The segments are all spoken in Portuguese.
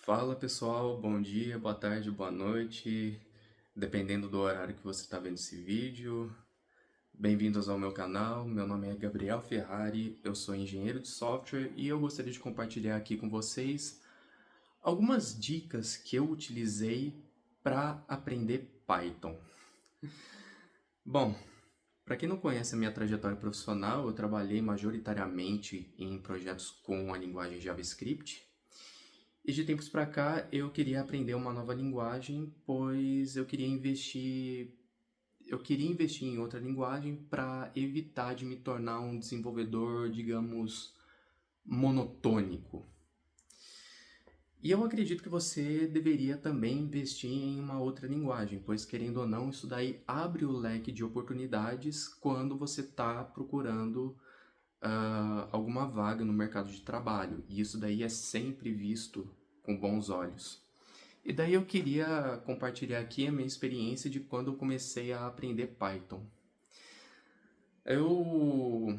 Fala pessoal, bom dia, boa tarde, boa noite, dependendo do horário que você está vendo esse vídeo. Bem-vindos ao meu canal, meu nome é Gabriel Ferrari, eu sou engenheiro de software e eu gostaria de compartilhar aqui com vocês algumas dicas que eu utilizei para aprender Python. Bom, para quem não conhece a minha trajetória profissional, eu trabalhei majoritariamente em projetos com a linguagem JavaScript. E de tempos para cá eu queria aprender uma nova linguagem, pois eu queria investir em outra linguagem para evitar de me tornar um desenvolvedor, digamos, monotônico. E eu acredito que você deveria também investir em uma outra linguagem, pois querendo ou não, isso daí abre o leque de oportunidades quando você está procurando alguma vaga no mercado de trabalho. E isso daí é sempre visto com bons olhos. E daí eu queria compartilhar aqui a minha experiência de quando eu comecei a aprender Python. Eu,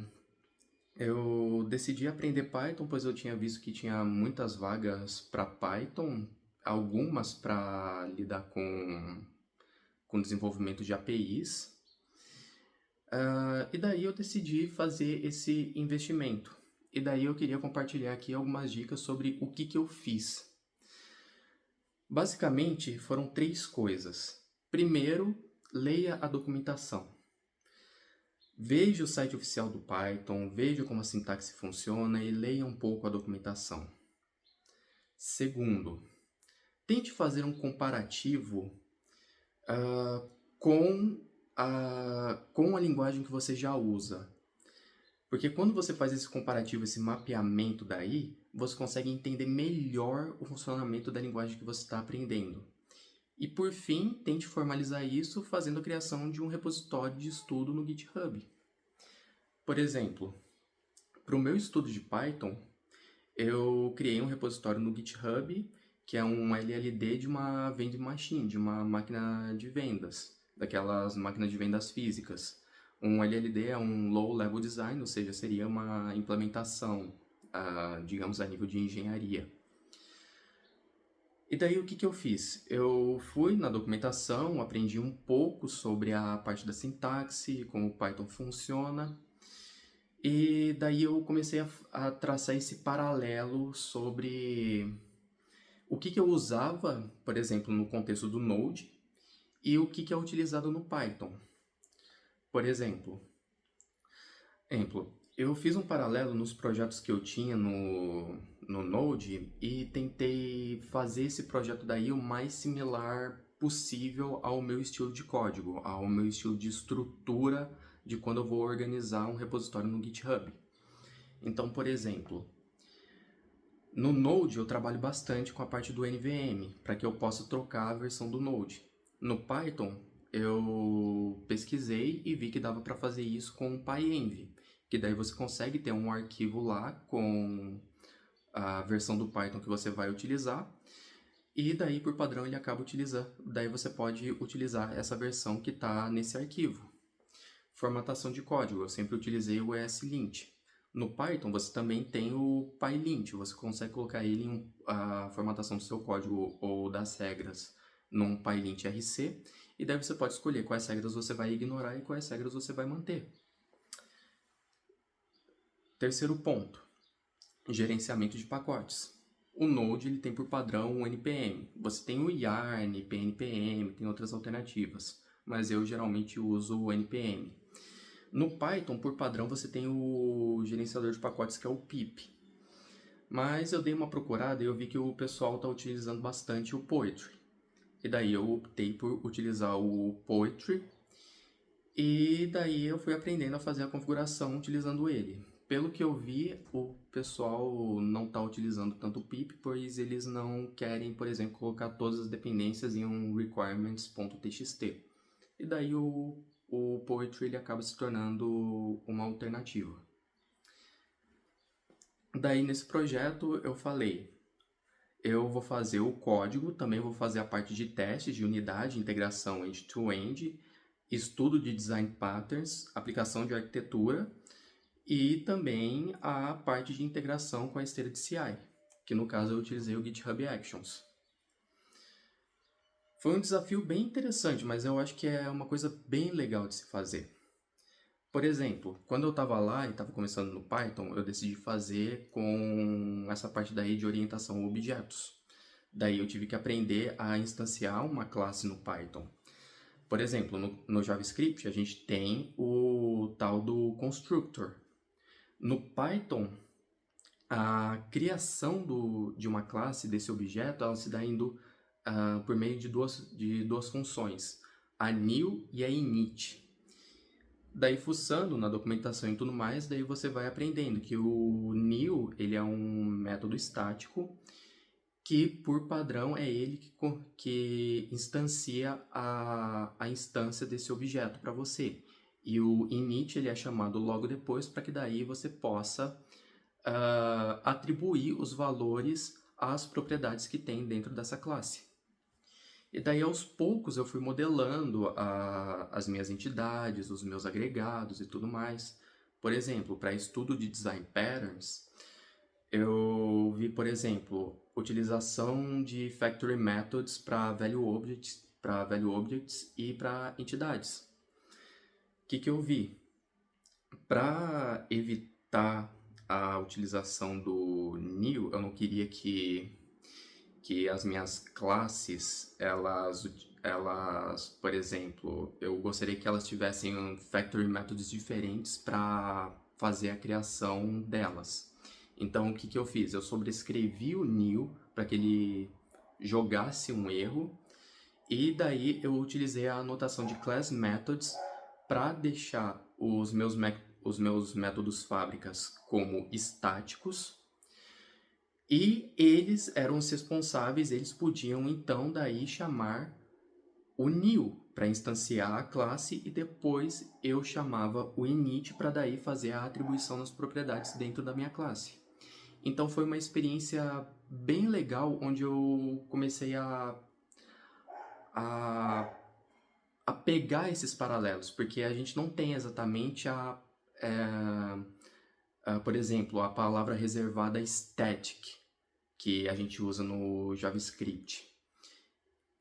eu decidi aprender Python pois eu tinha visto que tinha muitas vagas para Python, algumas para lidar com desenvolvimento de APIs. E daí eu decidi fazer esse investimento. E daí eu queria compartilhar aqui algumas dicas sobre o que eu fiz. Basicamente, foram três coisas. Primeiro, leia a documentação. Veja o site oficial do Python, veja como a sintaxe funciona e leia um pouco a documentação. Segundo, tente fazer um comparativo com a linguagem que você já usa. Porque quando você faz esse comparativo, esse mapeamento daí, você consegue entender melhor o funcionamento da linguagem que você está aprendendo. E por fim, tente formalizar isso fazendo a criação de um repositório de estudo no GitHub. Por exemplo, para o meu estudo de Python, eu criei um repositório no GitHub, que é um LLD de uma vending machine, de uma máquina de vendas, daquelas máquinas de vendas físicas. Um LLD é um Low Level Design, ou seja, seria uma implementação, digamos, a nível de engenharia. E daí o que eu fiz? Eu fui na documentação, aprendi um pouco sobre a parte da sintaxe, como o Python funciona, e daí eu comecei a traçar esse paralelo sobre o que eu usava, por exemplo, no contexto do Node, e o que é utilizado no Python. Por exemplo, eu fiz um paralelo nos projetos que eu tinha no Node e tentei fazer esse projeto daí o mais similar possível ao meu estilo de código, ao meu estilo de estrutura de quando eu vou organizar um repositório no GitHub. Então, por exemplo, no Node eu trabalho bastante com a parte do NVM, para que eu possa trocar a versão do Node. No Python, eu pesquisei e vi que dava para fazer isso com o PyEnv, que daí você consegue ter um arquivo lá com a versão do Python que você vai utilizar, e daí por padrão ele acaba utilizando, daí você pode utilizar essa versão que está nesse arquivo. Formatação de código, eu sempre utilizei o ESLint. No Python você também tem o PyLint, você consegue colocar ele em a formatação do seu código ou das regras num PyLint RC, e daí você pode escolher quais regras você vai ignorar e quais regras você vai manter. Terceiro ponto, gerenciamento de pacotes. O Node ele tem por padrão o NPM. Você tem o Yarn, PNPM, tem outras alternativas, mas eu geralmente uso o NPM. No Python, por padrão, você tem o gerenciador de pacotes que é o pip. Mas eu dei uma procurada e eu vi que o pessoal está utilizando bastante o Poetry. E daí eu optei por utilizar o Poetry. E daí eu fui aprendendo a fazer a configuração utilizando ele. Pelo que eu vi, o pessoal não está utilizando tanto o pip, pois eles não querem, por exemplo, colocar todas as dependências em um requirements.txt. E daí o Poetry ele acaba se tornando uma alternativa. Daí nesse projeto eu falei, eu vou fazer o código, também vou fazer a parte de testes de unidade, integração end-to-end, estudo de design patterns, aplicação de arquitetura e também a parte de integração com a esteira de CI, que no caso eu utilizei o GitHub Actions. Foi um desafio bem interessante, mas eu acho que é uma coisa bem legal de se fazer. Por exemplo, quando eu estava lá e estava começando no Python, eu decidi fazer com essa parte daí de orientação a objetos. Daí eu tive que aprender a instanciar uma classe no Python. Por exemplo, no JavaScript a gente tem o tal do constructor. No Python, a criação de uma classe desse objeto, ela se dá indo por meio de duas funções, a new e a init. Daí, fuçando na documentação e tudo mais, daí você vai aprendendo que o new, ele é um método estático que, por padrão, é ele que instancia a instância desse objeto para você. E o init, ele é chamado logo depois para que daí você possa atribuir os valores às propriedades que tem dentro dessa classe. E daí, aos poucos, eu fui modelando as minhas entidades, os meus agregados e tudo mais. Por exemplo, para estudo de design patterns, eu vi, por exemplo, utilização de factory methods para value objects e para entidades. O que eu vi? Para evitar a utilização do new, eu não queria que as minhas classes, elas, por exemplo, eu gostaria que elas tivessem factory methods diferentes para fazer a criação delas. Então, o que eu fiz? Eu sobrescrevi o new para que ele jogasse um erro, e daí eu utilizei a anotação de class methods para deixar os meus métodos fábricas como estáticos. E eles eram os responsáveis, eles podiam então daí chamar o new para instanciar a classe, e depois eu chamava o init para daí fazer a atribuição das propriedades dentro da minha classe. Então foi uma experiência bem legal, onde eu comecei a pegar esses paralelos, porque a gente não tem exatamente por exemplo, a palavra reservada static, que a gente usa no JavaScript.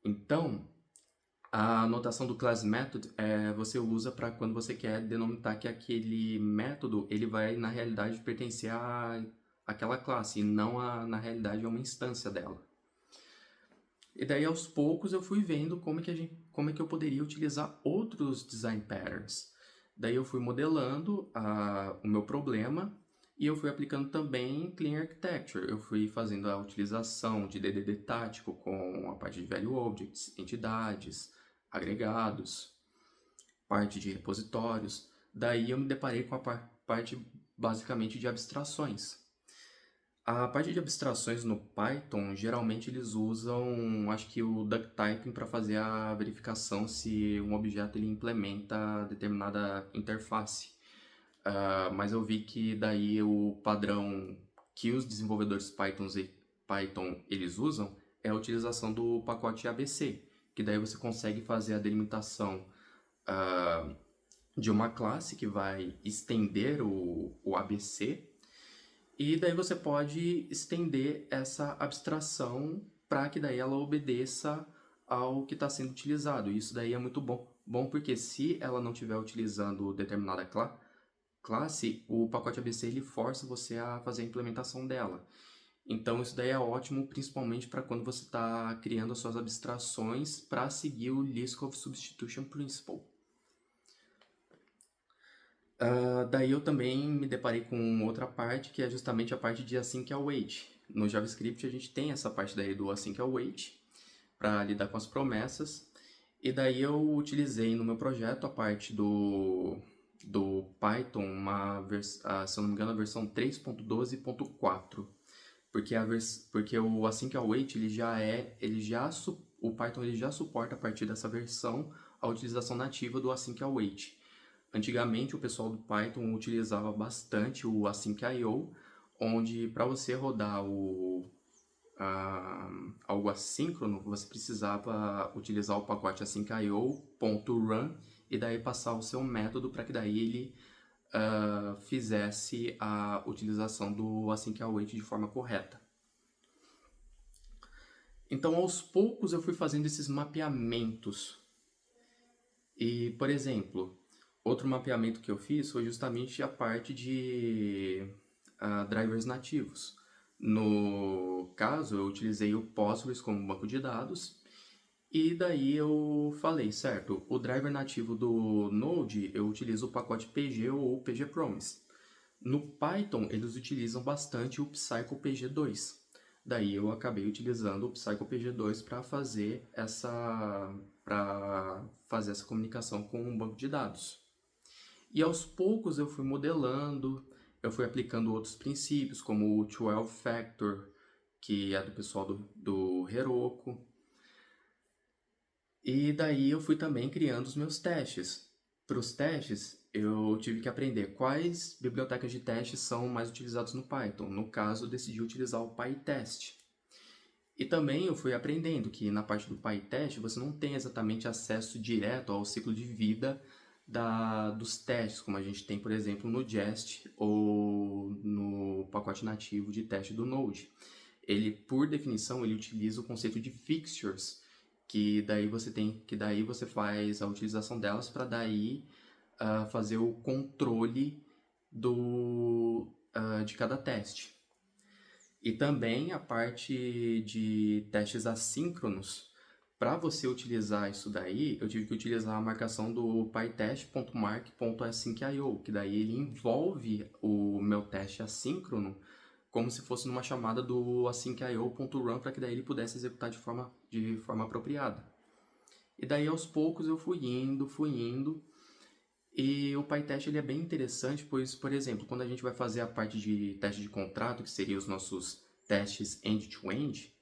Então, a anotação do class method você usa para quando você quer denominar que aquele método ele vai, na realidade, pertencer àquela classe, e não, na realidade, a uma instância dela. E daí, aos poucos, eu fui vendo como é que eu poderia utilizar outros design patterns. Daí eu fui modelando o meu problema, e eu fui aplicando também Clean Architecture. Eu fui fazendo a utilização de DDD tático com a parte de Value Objects, entidades, agregados, parte de repositórios. Daí eu me deparei com a parte basicamente de abstrações. A parte de abstrações no Python, geralmente eles usam, acho que o duck typing para fazer a verificação se um objeto ele implementa determinada interface. Mas eu vi que daí o padrão que os desenvolvedores Python eles usam é a utilização do pacote ABC, que daí você consegue fazer a delimitação de uma classe que vai estender o ABC, e daí você pode estender essa abstração para que daí ela obedeça ao que está sendo utilizado. E isso daí é muito bom porque se ela não estiver utilizando determinada classe, o pacote ABC ele força você a fazer a implementação dela. Então isso daí é ótimo, principalmente para quando você está criando as suas abstrações para seguir o Liskov Substitution Principle. Daí eu também me deparei com outra parte, que é justamente a parte de async await. No JavaScript a gente tem essa parte daí do async await para lidar com as promessas. E daí eu utilizei no meu projeto a parte do Python, se eu não me engano, a versão 3.12.4. Porque o async await, o Python ele já suporta a partir dessa versão a utilização nativa do async await. Antigamente o pessoal do Python utilizava bastante o async.io, onde para você rodar algo assíncrono, você precisava utilizar o pacote async.io.run e daí passar o seu método para que daí ele fizesse a utilização do async await de forma correta. Então, aos poucos, eu fui fazendo esses mapeamentos. E, por exemplo, outro mapeamento que eu fiz foi justamente a parte de drivers nativos. No caso, eu utilizei o Postgres como banco de dados e daí eu falei, certo, o driver nativo do Node eu utilizo o pacote PG ou pgpromise. No Python, eles utilizam bastante o PsychoPG2. Daí eu acabei utilizando o PsychoPG2 para fazer essa comunicação com um banco de dados. E aos poucos eu fui modelando, eu fui aplicando outros princípios, como o 12 Factor, que é do pessoal do Heroku. E daí eu fui também criando os meus testes. Para os testes, eu tive que aprender quais bibliotecas de teste são mais utilizadas no Python. No caso, eu decidi utilizar o PyTest. E também eu fui aprendendo que na parte do PyTest você não tem exatamente acesso direto ao ciclo de vida dos testes, como a gente tem, por exemplo, no Jest ou no pacote nativo de teste do Node. Ele, por definição, ele utiliza o conceito de fixtures, que daí você faz a utilização delas para daí fazer o controle de cada teste. E também a parte de testes assíncronos. Para você utilizar isso daí, eu tive que utilizar a marcação do pytest.mark.asyncio, que daí ele envolve o meu teste assíncrono como se fosse numa chamada do asyncio.run para que daí ele pudesse executar de forma apropriada. E daí aos poucos eu fui indo, e o PyTest ele é bem interessante, pois, por exemplo, quando a gente vai fazer a parte de teste de contrato, que seriam os nossos testes end-to-end,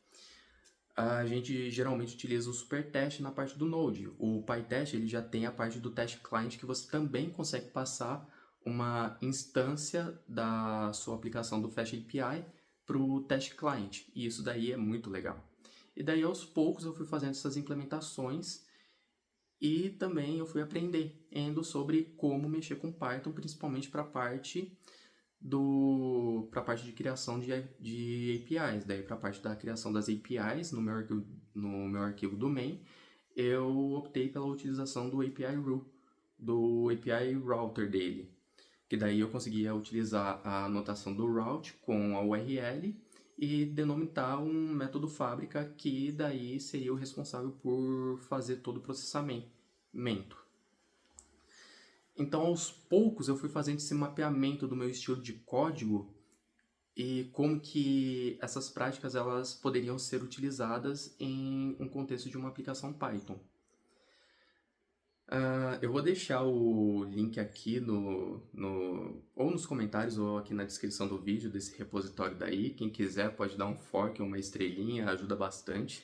a gente geralmente utiliza o supertest na parte do Node. O PyTest ele já tem a parte do teste client que você também consegue passar uma instância da sua aplicação do Fast API para o teste client. E isso daí é muito legal. E daí aos poucos eu fui fazendo essas implementações e também eu fui aprendendo sobre como mexer com Python, principalmente para a parte de criação de APIs. Daí para a parte da criação das APIs no meu arquivo do main, eu optei pela utilização do API Router, do API Router dele, que daí eu conseguia utilizar a anotação do route com a URL e denominar um método fábrica que daí seria o responsável por fazer todo o processamento. Então, aos poucos, eu fui fazendo esse mapeamento do meu estilo de código e como que essas práticas elas poderiam ser utilizadas em um contexto de uma aplicação Python. Eu vou deixar o link aqui ou nos comentários ou aqui na descrição do vídeo desse repositório daí. Quem quiser pode dar um fork, uma estrelinha, ajuda bastante.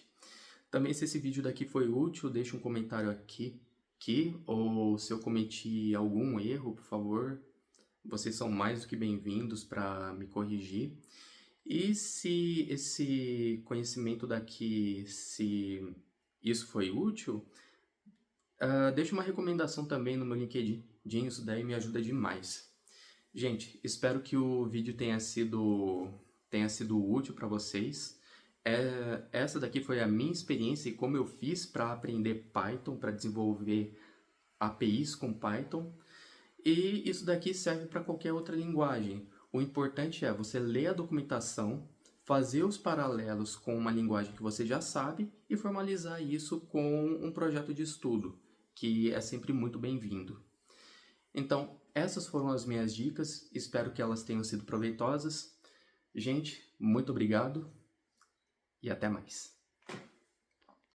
Também se esse vídeo daqui foi útil, deixe um comentário aqui, ou se eu cometi algum erro, por favor, vocês são mais do que bem-vindos para me corrigir. E se esse conhecimento daqui, se isso foi útil, deixa uma recomendação também no meu LinkedIn, isso daí me ajuda demais. Gente, espero que o vídeo tenha sido útil para vocês. Essa daqui foi a minha experiência e como eu fiz para aprender Python, para desenvolver APIs com Python. E isso daqui serve para qualquer outra linguagem. O importante é você ler a documentação, fazer os paralelos com uma linguagem que você já sabe e formalizar isso com um projeto de estudo, que é sempre muito bem-vindo. Então, essas foram as minhas dicas, espero que elas tenham sido proveitosas. Gente, muito obrigado e até mais.